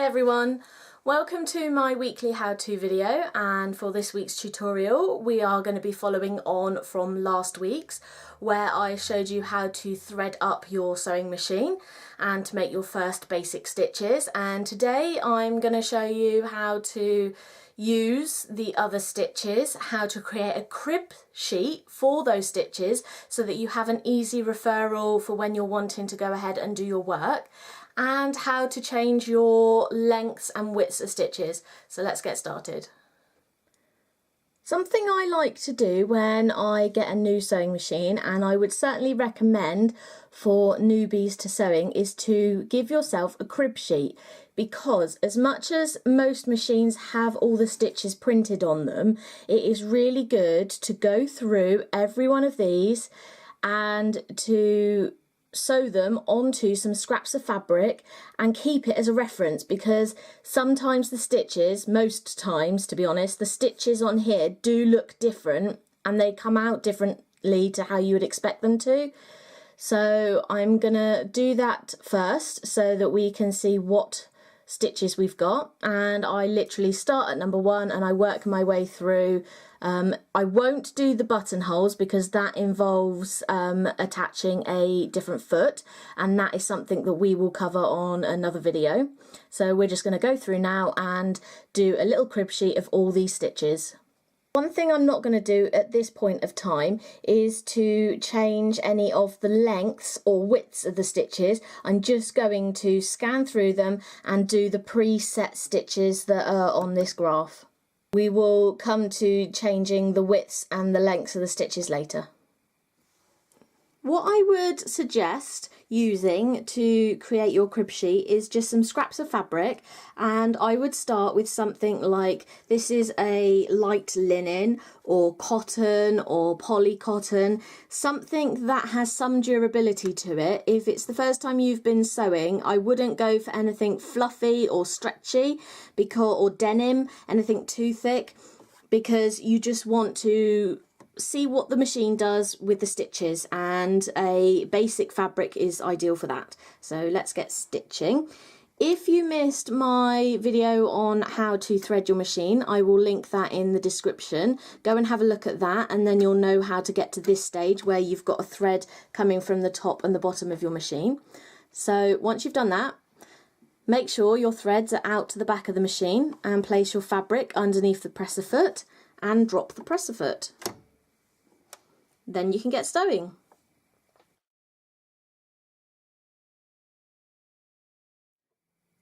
Hi everyone, welcome to my weekly how-to video, and for this week's tutorial we are going to be following on from last week's where I showed you how to thread up your sewing machine and to make your first basic stitches, and today I'm going to show you how to use the other stitches, how to create a crib sheet for those stitches so that you have an easy referral for when you're wanting to go ahead and do your work, and how to change your lengths and widths of stitches. So let's get started. Something I like to do when I get a new sewing machine, and I would certainly recommend for newbies to sewing, is to give yourself a crib sheet, because as much as most machines have all the stitches printed on them, it is really good to go through every one of these and to sew them onto some scraps of fabric and keep it as a reference, because sometimes the stitches, most times to be honest, the stitches on here do look different and they come out differently to how you would expect them to. So I'm gonna do that first so that we can see what stitches we've got, and I literally start at number 1 and I work my way through. I won't do the buttonholes because that involves attaching a different foot, and that is something that we will cover on another video. So we're just going to go through now and do a little crib sheet of all these stitches. One thing I'm not going to do at this point of time is to change any of the lengths or widths of the stitches. I'm just going to scan through them and do the preset stitches that are on this graph. We will come to changing the widths and the lengths of the stitches later. What I would suggest using to create your crib sheet is just some scraps of fabric, and I would start with something like, this is a light linen or cotton or poly cotton, something that has some durability to it. If it's the first time you've been sewing, I wouldn't go for anything fluffy or stretchy or denim, anything too thick, because you just want to see what the machine does with the stitches, and a basic fabric is ideal for that. So let's get stitching. If you missed my video on how to thread your machine, I will link that in the description. Go and have a look at that, and then you'll know how to get to this stage where you've got a thread coming from the top and the bottom of your machine. So once you've done that, make sure your threads are out to the back of the machine and place your fabric underneath the presser foot and drop the presser foot. Then you can get sewing.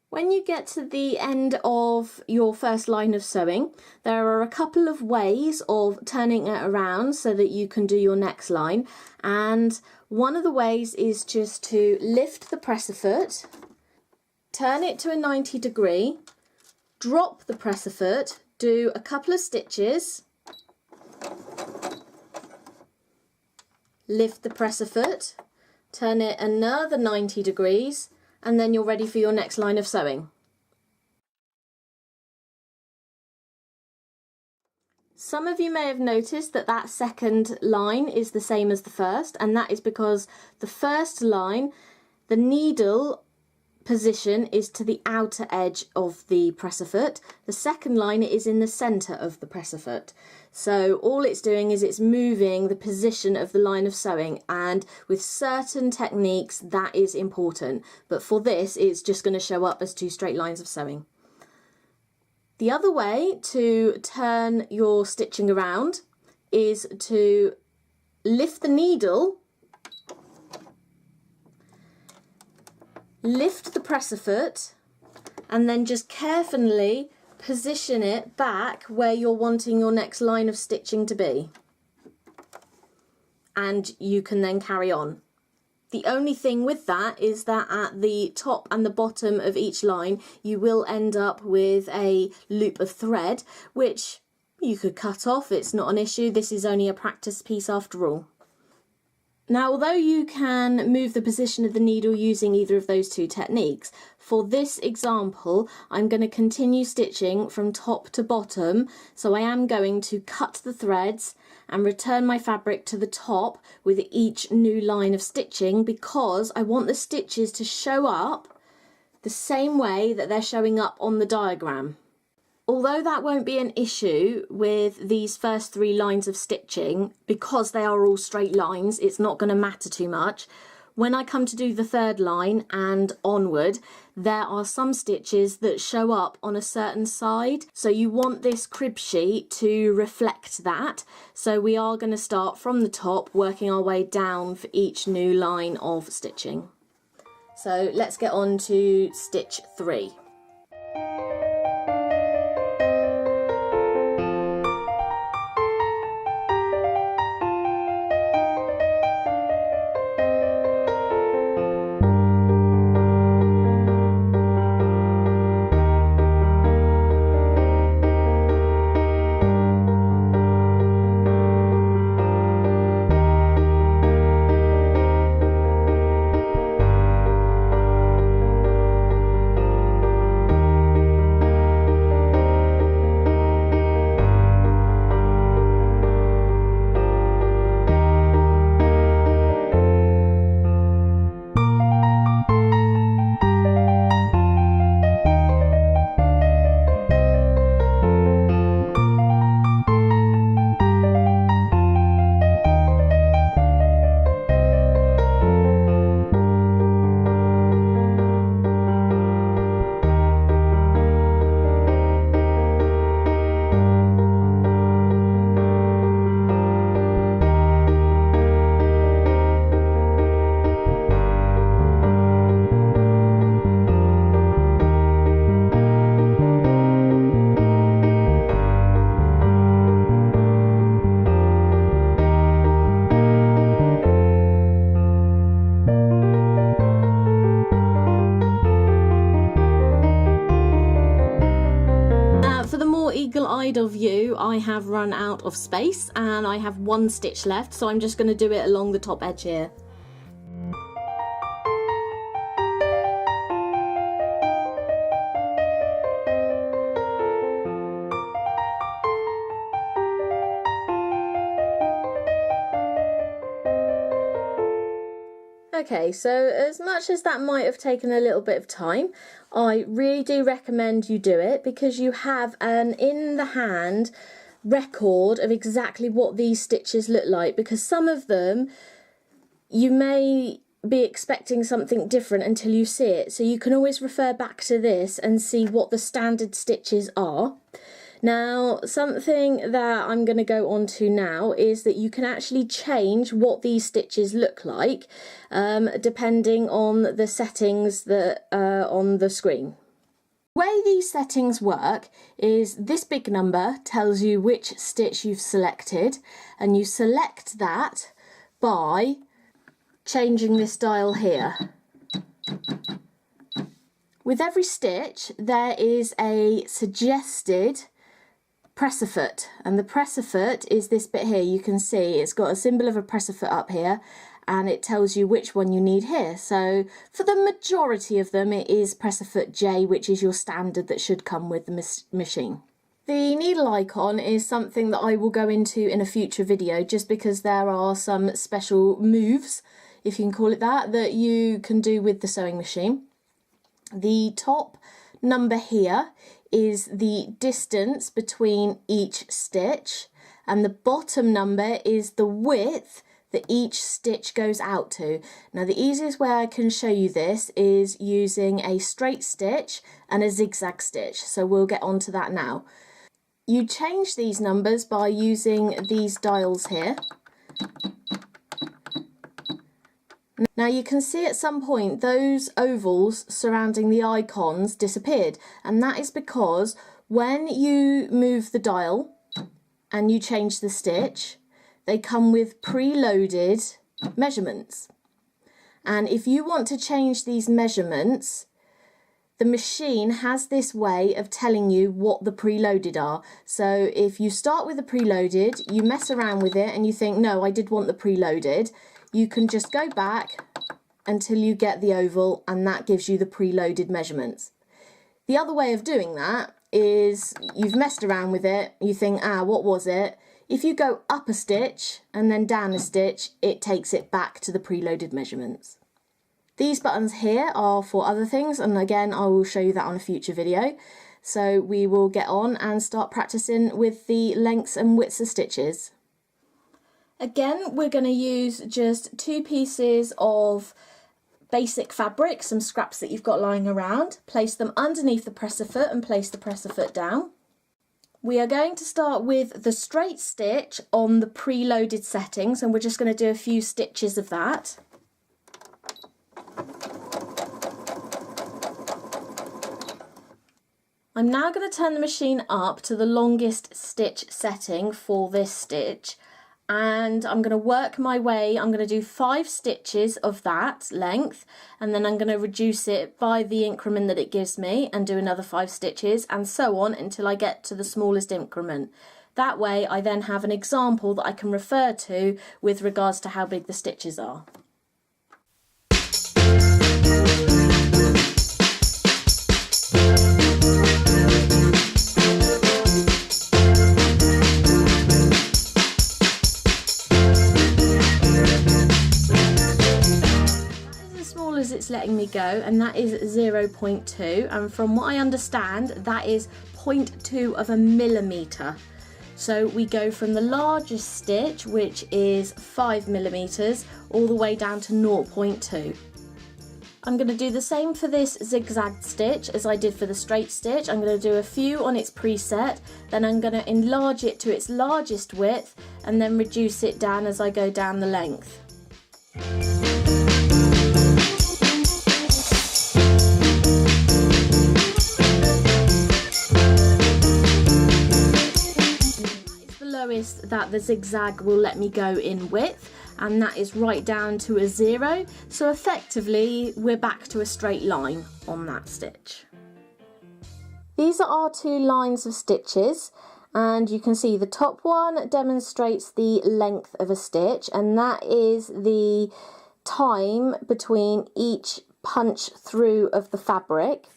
When you get to the end of your first line of sewing, there are a couple of ways of turning it around so that you can do your next line, and one of the ways is just to lift the presser foot, turn it to a 90°, drop the presser foot, do a couple of stitches, lift the presser foot, turn it another 90°, and then you're ready for your next line of sewing. Some of you may have noticed that that second line is the same as the first, and that is because the first line, the needle position is to the outer edge of the presser foot. The second line is in the centre of the presser foot. So all it's doing is it's moving the position of the line of sewing, and with certain techniques that is important, but for this it's just going to show up as 2 straight lines of sewing. The other way to turn your stitching around is to lift the needle, lift the presser foot, and then just carefully position it back where you're wanting your next line of stitching to be, and you can then carry on. The only thing with that is that at the top and the bottom of each line you will end up with a loop of thread, which you could cut off, it's not an issue. This is only a practice piece after all. Now, although you can move the position of the needle using either of those 2 techniques, for this example I'm going to continue stitching from top to bottom, so I am going to cut the threads and return my fabric to the top with each new line of stitching, because I want the stitches to show up the same way that they're showing up on the diagram. Although that won't be an issue with these first 3 lines of stitching, because they are all straight lines, it's not going to matter too much. When I come to do the 3rd line and onward, there are some stitches that show up on a certain side. So you want this crib sheet to reflect that. So we are going to start from the top, working our way down for each new line of stitching. So let's get on to stitch 3. Eagle-eyed of you, I have run out of space and I have 1 stitch left, so I'm just going to do it along the top edge here. Okay, so as much as that might have taken a little bit of time, I really do recommend you do it because you have an in-the-hand record of exactly what these stitches look like, because some of them you may be expecting something different until you see it. So you can always refer back to this and see what the standard stitches are. Now, something that I'm going to go on to now is that you can actually change what these stitches look like depending on the settings that are on the screen. The way these settings work is this big number tells you which stitch you've selected, and you select that by changing this dial here. With every stitch there is a suggested presser foot, and the presser foot is this bit here. You can see it's got a symbol of a presser foot up here and it tells you which one you need here. So for the majority of them it is presser foot J, which is your standard that should come with the machine. The needle icon is something that I will go into in a future video, just because there are some special moves, if you can call it that, that you can do with the sewing machine. The top number here is the distance between each stitch, and the bottom number is the width that each stitch goes out to. Now the easiest way I can show you this is using a straight stitch and a zigzag stitch, so we'll get on to that now. You change these numbers by using these dials here. Now you can see at some point those ovals surrounding the icons disappeared, and that is because when you move the dial and you change the stitch, they come with preloaded measurements. And if you want to change these measurements, the machine has this way of telling you what the preloaded are. So if you start with the preloaded, you mess around with it and you think, no, I did want the preloaded, you can just go back until you get the oval, and that gives you the preloaded measurements. The other way of doing that is you've messed around with it, you think, what was it? If you go up a stitch and then down a stitch, it takes it back to the preloaded measurements. These buttons here are for other things, and again I will show you that on a future video. So we will get on and start practicing with the lengths and widths of stitches. Again, we're going to use just 2 pieces of basic fabric, some scraps that you've got lying around. Place them underneath the presser foot and place the presser foot down. We are going to start with the straight stitch on the preloaded settings, and we're just going to do a few stitches of that. I'm now going to turn the machine up to the longest stitch setting for this stitch, and I'm going to work my way. I'm going to do 5 stitches of that length, and then I'm going to reduce it by the increment that it gives me and do another 5 stitches, and so on until I get to the smallest increment. That way I then have an example that I can refer to with regards to how big the stitches are. As it's letting me go, and that is 0.2, and from what I understand that is 0.2 of a millimetre. So we go from the largest stitch, which is 5 millimeters, all the way down to 0.2. I'm going to do the same for this zigzag stitch as I did for the straight stitch. I'm going to do a few on its preset, then I'm going to enlarge it to its largest width and then reduce it down as I go down the length. That the zigzag will let me go in width, and that is right down to a 0, so effectively we're back to a straight line on that stitch. These are our 2 lines of stitches, and you can see the top one demonstrates the length of a stitch, and that is the time between each punch through of the fabric.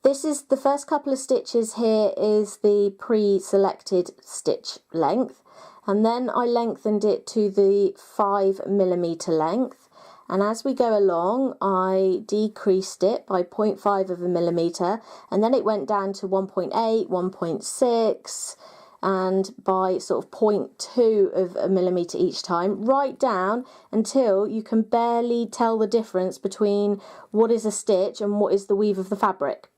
This is the first couple of stitches. Here is the pre-selected stitch length, and then I lengthened it to the 5 millimeter length, and as we go along I decreased it by 0.5 of a millimeter, and then it went down to 1.8, 1.6, and by sort of 0.2 of a millimeter each time, right down until you can barely tell the difference between what is a stitch and what is the weave of the fabric.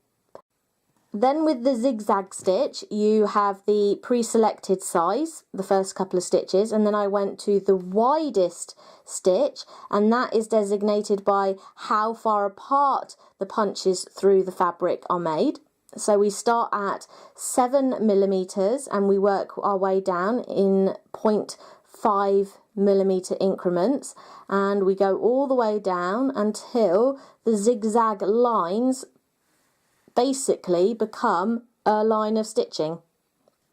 Then with the zigzag stitch you have the pre-selected size, the first couple of stitches, and then I went to the widest stitch, and that is designated by how far apart the punches through the fabric are made. So we start at 7 millimeters and we work our way down in 0.5 millimeter increments, and we go all the way down until the zigzag lines basically become a line of stitching.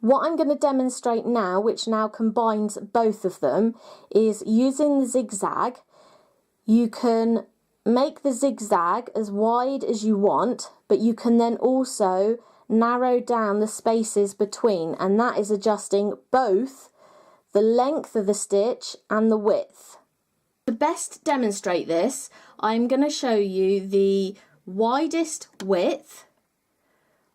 What I'm going to demonstrate now, which now combines both of them, is using the zigzag. You can make the zigzag as wide as you want, but you can then also narrow down the spaces between, and that is adjusting both the length of the stitch and the width. To best demonstrate this, I'm going to show you the widest width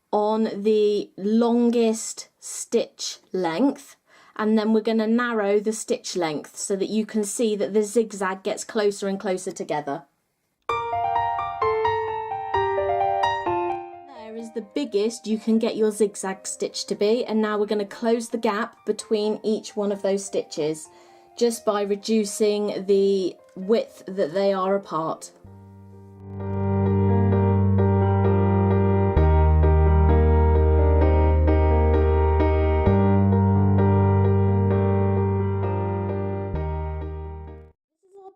on the longest stitch length, and then we're going to narrow the stitch length so that you can see that the zigzag gets closer and closer together. There is the biggest you can get your zigzag stitch to be, and now we're going to close the gap between each one of those stitches just by reducing the width that they are apart.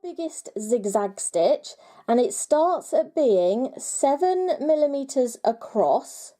Biggest zigzag stitch, and it starts at being 7 millimeters across,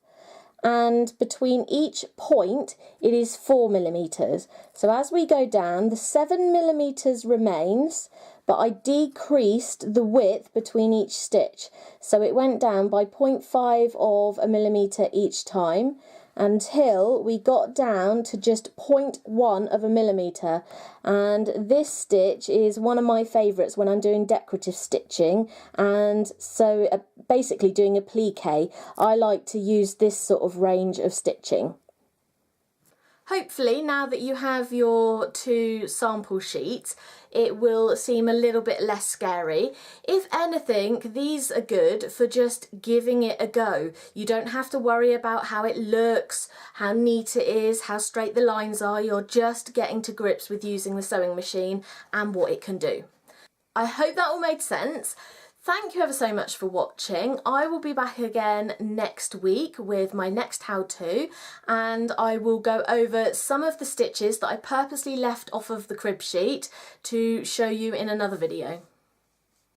and between each point it is 4 millimeters. So as we go down, the 7 millimeters remains, but I decreased the width between each stitch, so it went down by 0.5 of a millimeter each time, until we got down to just 0.1 of a millimetre, and this stitch is one of my favourites when I'm doing decorative stitching, and so basically doing a plique, I like to use this sort of range of stitching. Hopefully, now that you have your 2 sample sheets, it will seem a little bit less scary. If anything, these are good for just giving it a go. You don't have to worry about how it looks, how neat it is, how straight the lines are. You're just getting to grips with using the sewing machine and what it can do. I hope that all made sense. Thank you ever so much for watching. I will be back again next week with my next how-to, and I will go over some of the stitches that I purposely left off of the crib sheet to show you in another video.